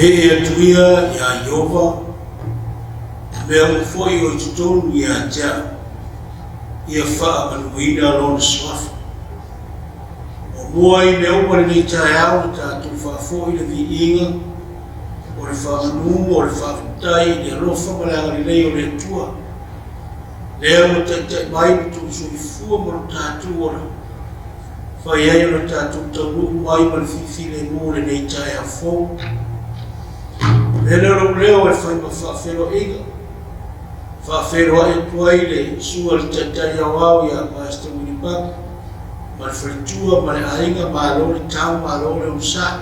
he atuia ia Iova mea mafoi o tutonu ia tia ia whaamanuina lona swafa o mua i leo pare nei Taeao tātou whaafoi le viinga o le whaamanu o le Faafeagaiga i le alofa malanga ni lei o le atua leo o Taitai mai tu suifua mo le tātou ora whai ai o le tātou taunu mai ma le fifile mo le nei Taeao fo le leo e whai ma Faafeagaiga Faafeagaiga e tuai le sua le Taitai au ia Pastor Winipaka ma le whaitua ma le ainga ma lo le tau ma lo le usa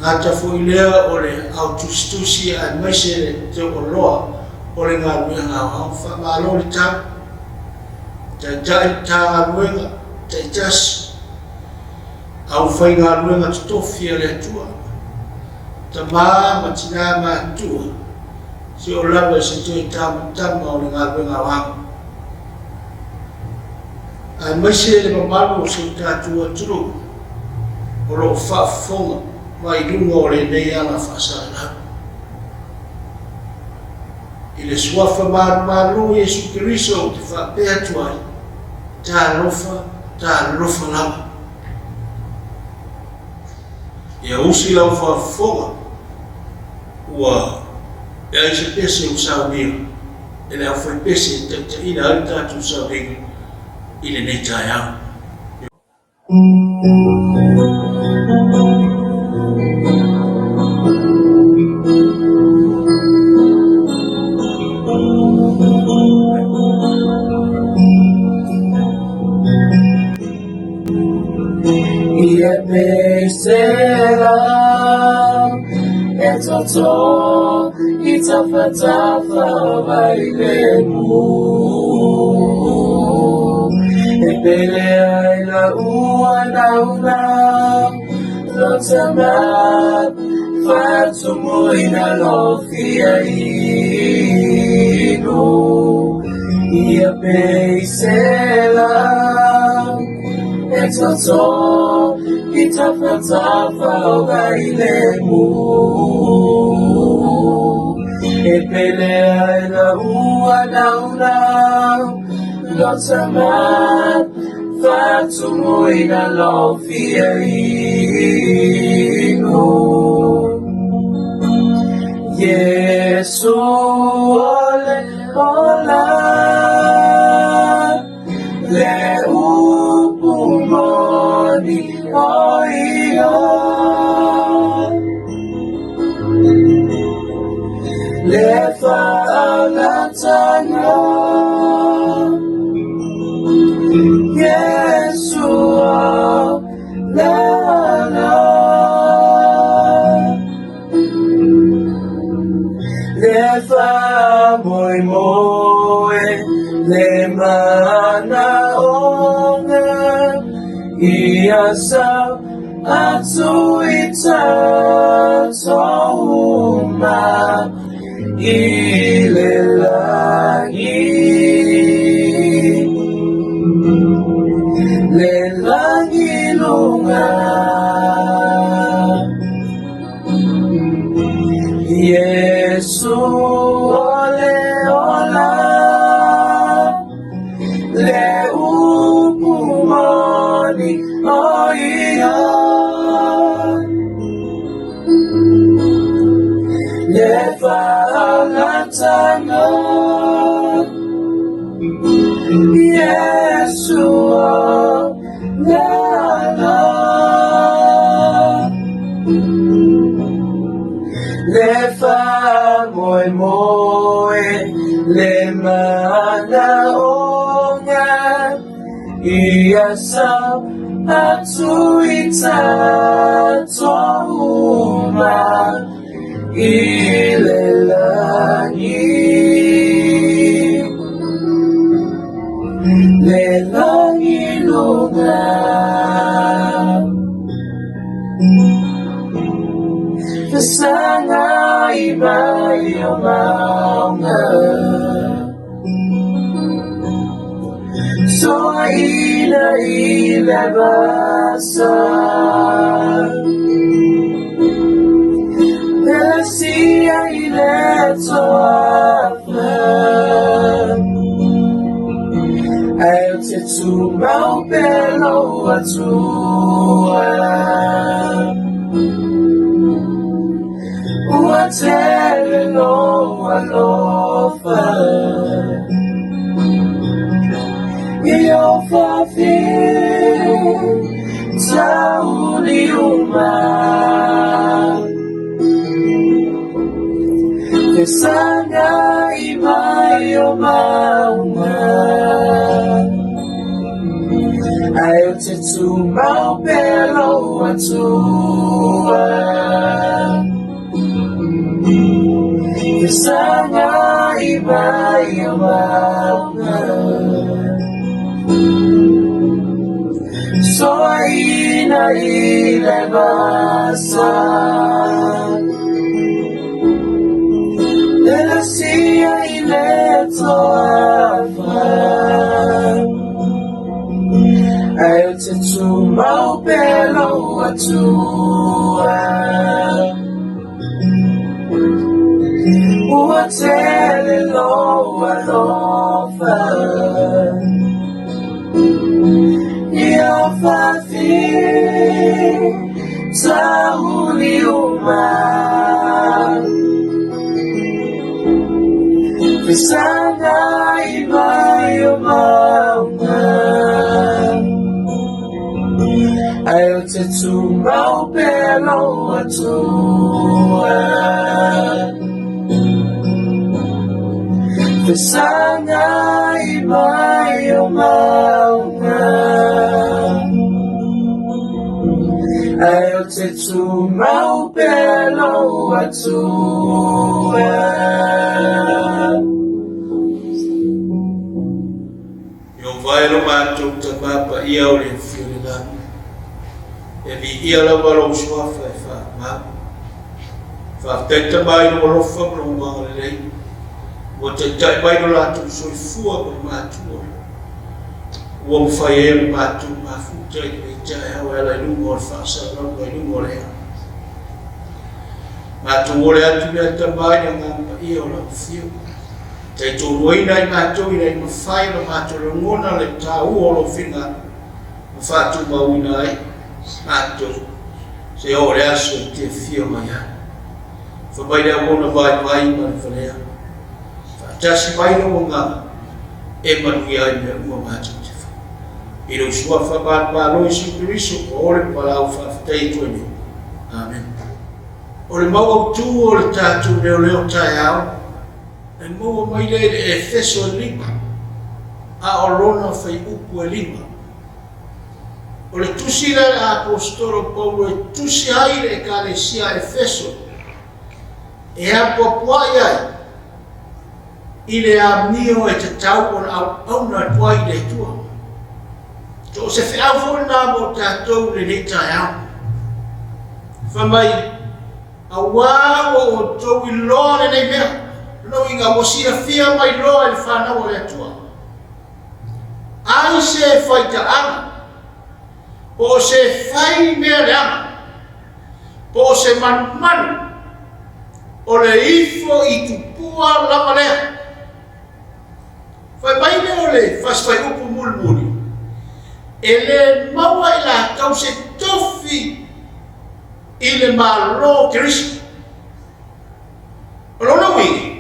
ngata fo i lea o le autustusi a maise le te o loa o le ngā ruenga ngā wha ma lo le tau Taitai tā ruenga Taitas au whai ngā ruenga tutofia le atua ta maa ma tina ma atua se o lawa se toi tama o le ngā ruenga wanga ai maise le mamalu o se tātua turu o lo whaafonga mai lunga o le nei ana whaasana i le suafa maru Yesu Kiriso te whaapea tuai tā lofa lama ia usi lau whaafonga ua e ai se pese o saunia e le au whai pese ta ina ari tātou saunia i le nei Taeao. Ia pesera e toto i tawhatafa vai le mu e pele ai la ua nauna no tamat fatu moina lofia inu ia pesera e toto i tawhatafa vai le mu e pele ai la ua nauna no tamat fatu moina lofia inu Yesu ole ola le upumoni oia le whaalatanga Yeshua Lala le wha moe le mana onga ia sa atu ita touma i le langi le langi lunga Yesu ole ola le upumoni oia le whaangatanga Yeshua Lala le moe le mana onga ia sa atu ita touma i le langi lunga Kesanga ibai o maunga So ina basa Leota I'll take to Mount Below to Taeao Alofa Your Faafeagaiga The Sanga Imayo Maunga I'll take to Mount Below to The Sanga Imayo Maunga So ina basa Siaosi Leota I'll take to Mount Below to Toailoa Your Faafeagaiga The Sanga Imayo Maunga I'll take to Mount Below to The Sanga Imayo Maunga I'll take to Mount Below to vai lo matou tamapa ia o le fiona e vi ia la walo sua fa ma fa tenta mai no lo fa no ma le o te tai mai no la tu so fua ko matou o fa e matou ma fu te Taeao ela no mo fa sa no no mo le matou o le atu le tamai nga ia o la fiona Te tōruina I mātou I rei mawhai na mātou le ngona le tāu o lo whinga mawhātou mauina ai mātou se o le aso I te whio mai ai. Whabai rea mona vai mai mani whanea. Whaatasi mai no ngā e manui ai mea ua mātou te wha. I rau sua whabat māloi si Kiriso o ore palau whaafatei tuene. Amen. O le mau au tū o le tātou Leoleo Taeao e mua mai le Efeso 5 a o lona fai upu 5 o le tusi le apostolo Paulo e tusi ai le ekalesia Efeso e apuapuai ai I le amio e te tau o auna tuai le tua to se wheau fōna mo tātou le ne Taeao whamai a wāo o tau I loa le nei mea no inga wasia fia mai loa I whanau le atua. Ai se whaita anga, po se whai mea le anga, po se manu o le ifo I tupua lama lea. Whai mai le o le whaswhai upu mulmuli, e le maua I la kau se tofi I le malo Kirisi. Lona wingi,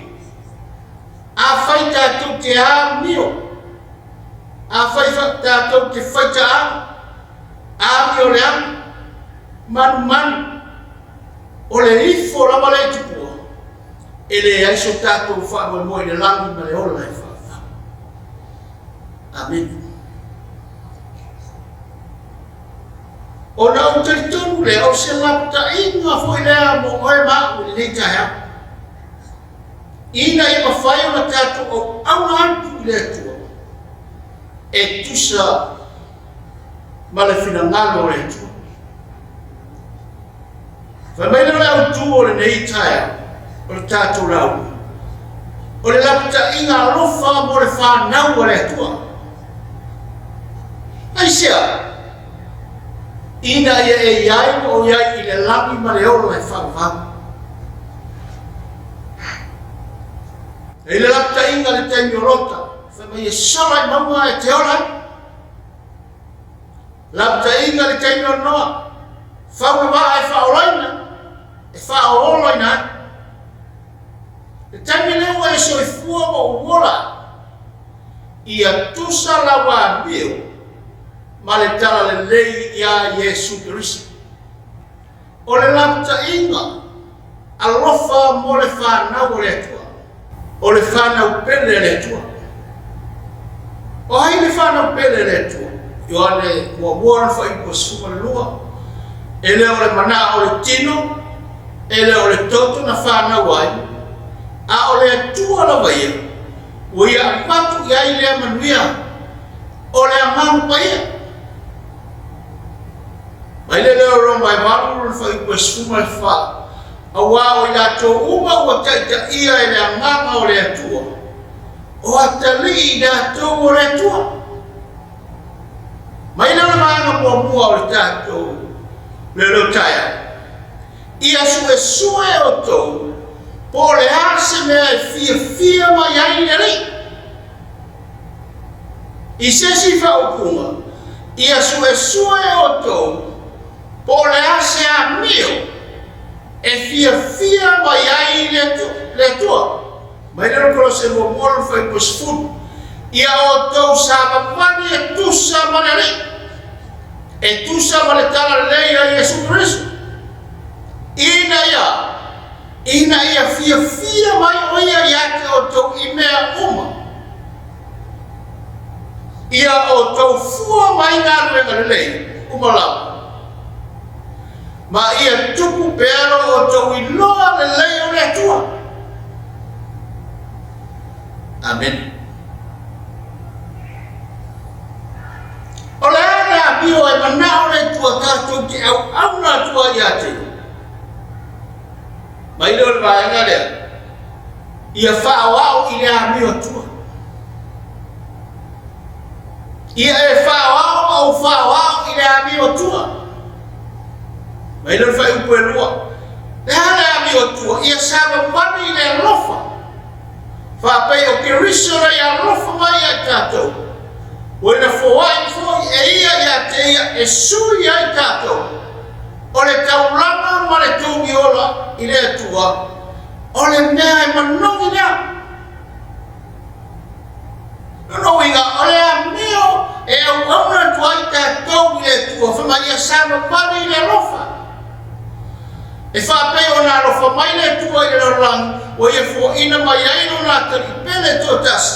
a fai tātou te āmio, a fai tātou te whaita āmio le āmi, manu, o le ifo lama le tupua, e le aiso tātou whaama moi le langi ma le ola e whaama. Amen. O na o te tonu le, o se lapta inga fwoi lea mo oe maa o le Taeao. Ina I mawhai o na tātou o auna antu I le atua. E tusa ma le whina ngalo o le atua. Whamaina le au tu o le nei Taeao, o le tātou lau. O le lapta inga alofa mo le whanau o le atua. Ai sea, ina ia e iai o iai I le lami ma le ola e whamawhau. e le lapta inga le taimi o lota fa mai sala maunga e te ola lapta inga le taimi o noa fa wa e fa olaina e fa olaina le taimi le wa e so e fua o wola ia tusa la wa bio ma le tala le lei ia Yesu Kristo o le lapta inga alofa mo le whanau le atua o le whanau pele le atua o hai le whanau pele le atua i o ane kua wara whai kua suma le lua e le o le mana o le tino e le o le toto na whanau ai a o le atua la waia o ia matu i ai le amanuia o le amamu paia mai le leo roma e waru le whai kua suma le wha awa o ia tō uma ua taita ia e le anganga o le atua o atali i da tō o le atua mai leo maanga mua o le tātou Leoleo Taeao ia sue o tō po le ase mea e fia mai ai le rei i sesi whaupunga ia sue o tō po le ase a mio e fia mai ai le tua mai lero kolo se mo moro fai posfut ia o tau sa mani e tusa manere e tusa mane tala lei a Yesu Kristo ina ia fia mai o ia iake o tau i mea uma ia o tau fua mai ngā ruenga lei uma lau ma ia tupu pero o tau i loa le leo le atua. Amen. O le ana apio e manao le tua tātou te au na tua i ate. Ma i leo le vaenga lea. Ia whaawao i le amio tua. Ia e whaawao au whaawao i le amio tua. Mai lor fai upo e lua. Le hana ami o tua, ia saba mani i le lofa. Whapei o kirisora i a lofa mai a tātou. O ina fōai fōi e ia te ia e sui ai tātou. O le taulanga ma le tūngi ola i le atua. O le mea e manongi lea. Nono inga, o le amio e au auna tua i tātou i le atua. Whama ia saba mani i le lofa. E whapei o nā rofa mai le tua i le rangi, o ia fo ina mai aino nā tari pele tō tas.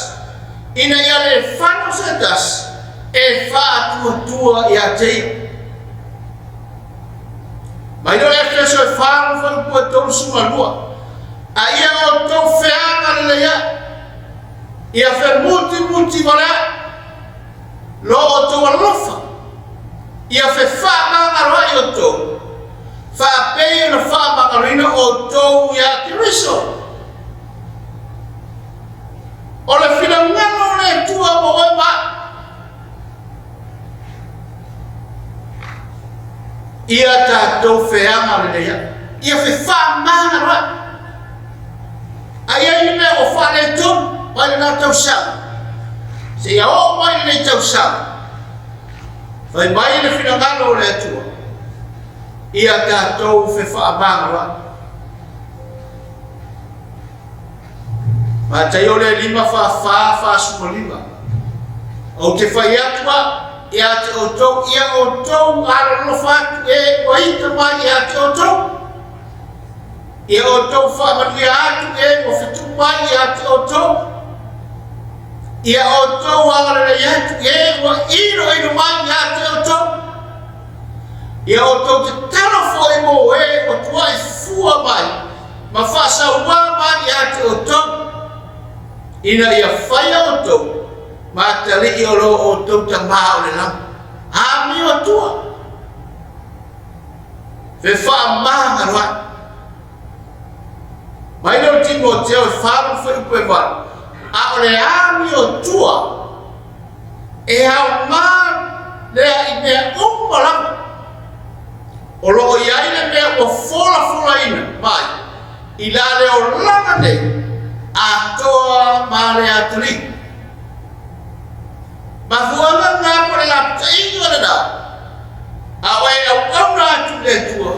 Ina ia le whano se tas, e wha tua i a teia. Mai no e wheso e whāro whanupua tōru suma lua. A ia o tō wheanga le lea, ia whe muti wale, lo o tō alofa. Ia whe whaanga rai o tō. Whapei na whamakarina o tōu i a Kiriso. O le whirangano le tua mo e ma. Ia tātou wheanga le lea. Ia whe whamanga rai. Ai ai me o whale tōu, mai le nā tau sama. Se ia o mai le tau sama. Whai mai le whirangano le tua. Ia tātou whe whaamanga wa. Ma tai o le lima wha suma lima. O te whai atua, ia te o tau, ia o tau ara no whatu e waita mai ia te o tau. Ia o tau whaamaria atu e o whetu mai ia te o tau. Ia o tau ara le atu e wa ino mai ia te o tau. Ia o tau te tara fōi mo e o tua i fua mai, ma whasa ua mai a te o tau. Ina ia whaia o tau, ma tali i o lo o tau ta maa o le lam. Ami o tua. Fe wha maa ngaroa. Mai no timo te o wharu whai koe wara. A o le ami o tua, e hao maa lea i mea umalama. O loo iai le mea o fola ina mai. I la leo lana nei. atoa mare atri mafuanga nga pole la tainga na da awai au na tu le tua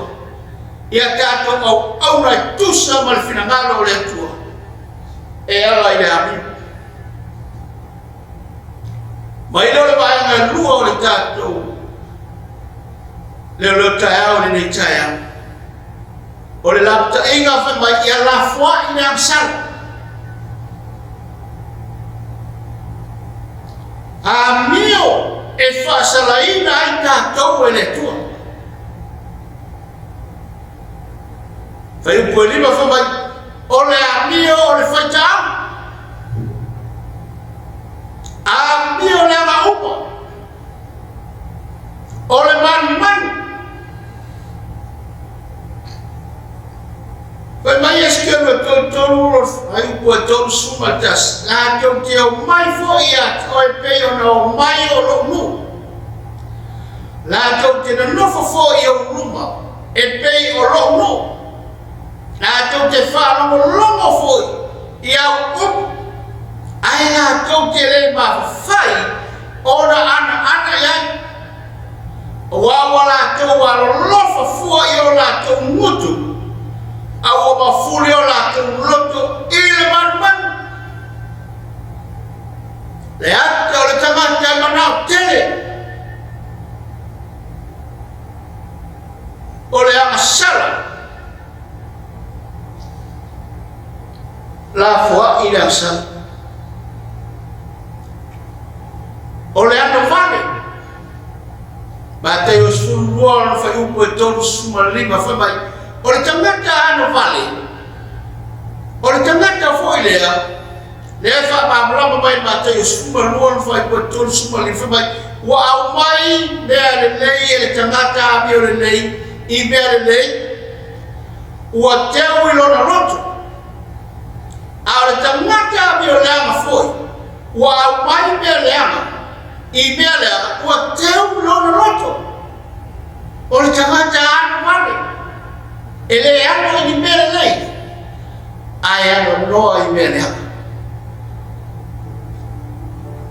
ia tato au na tusa mal finangalo le tua e ala ile abi mai lo le vai nga lua le tato Leoleo Taeao ni Tiah o le lapta inga fa mai ia la foi ina amsal amio e fa salaina ai tatou ele tua fai po lima fa mai o le amio o le faitau amio le ama upa o le man Vai mai esquema todo aí o todo sumatas lá que eu tenho mais foi a oi peio não mais o no lá que eu tenho não foi o numa e peio o no lá que eu te falo o longo foi e ao aí lá que eu te leva fai ora ana ya o awala que o alofa foi o lá que eu muito Awo mafuli ola ke loto ile man le ate o le tangata manao tele o le amasala la fua ile asala o le ano vale Matei o suluan fai upo e tonu suma lima fai mai o le tangata ano vale o le tangata foi lea fa mamlama mai matei o suma luan fai upo e tonu suma lima fai mai wa au mai mea le lei e le tangata ami o le lei I mea le lei ua teu I lona roto a o le tangata ami o le anga foi wa au mai mea le anga I mea le anga ua teu lona roto o le tangata ano vale ele ano I mea le lei ai ano noa I mea le anga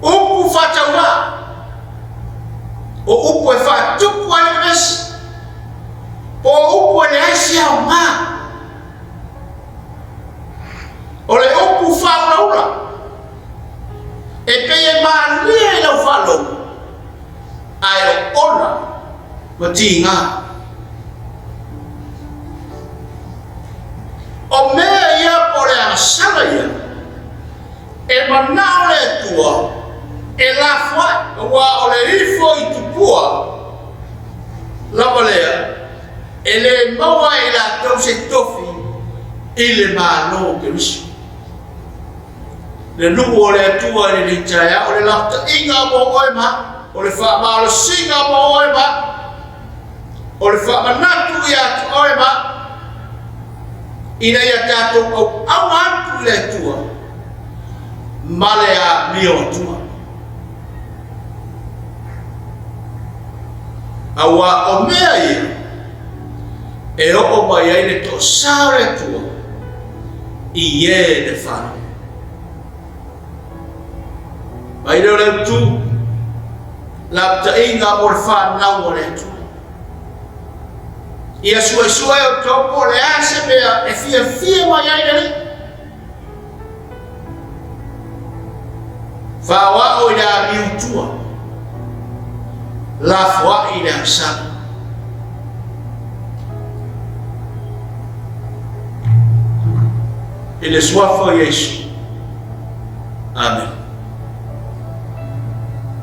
upu fataua o upu e fatupu ai mesi po upu e le aisi au ma o le upu faulaula e peye malia I lau falo ai o ona ma tinga o mea ia po le asala ia e manao le tua e la fwa wa o le ifo I tupua lava lea e le maua I la tau se tofi I le mano ke risu le nuku o le atua I le Tiah o le lafta inga mo oe ma o le wha maalo singa mo oe ma o le wha manatu I atu oe ma ina ia tātou au atu I le atua male a mio atua awa o mea ia e o mai ai le to sare tua I ye le whanu mai leo leo tu lapta inga mo le whanau o le tu ia suai o topo le ase mea e fia mai ai le whawa o ina miutua la fwa I le asana I le suafa Yesu amen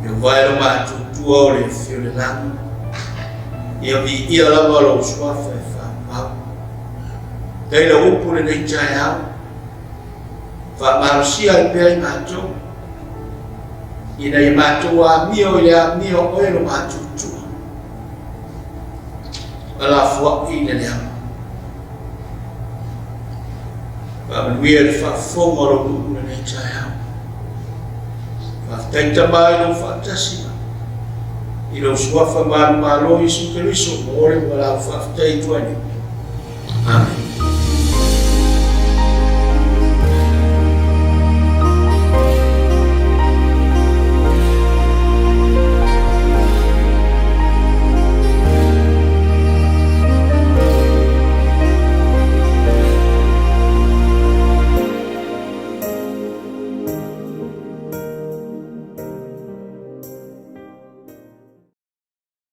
e vai lo matutua o le fio le langa ia vi ia lava lo suafa e wha kei la upu le nei Taeao wha marusia I pia I matou ina I matou a mio I a mio oe lo matutua ala fwa I le leama Wamanuia le whaafonga o upu le nei Taeao whaaftaita mai lo whaatasi I lo suafa malo I su keriso mo ore mo la whaaftai tuani amen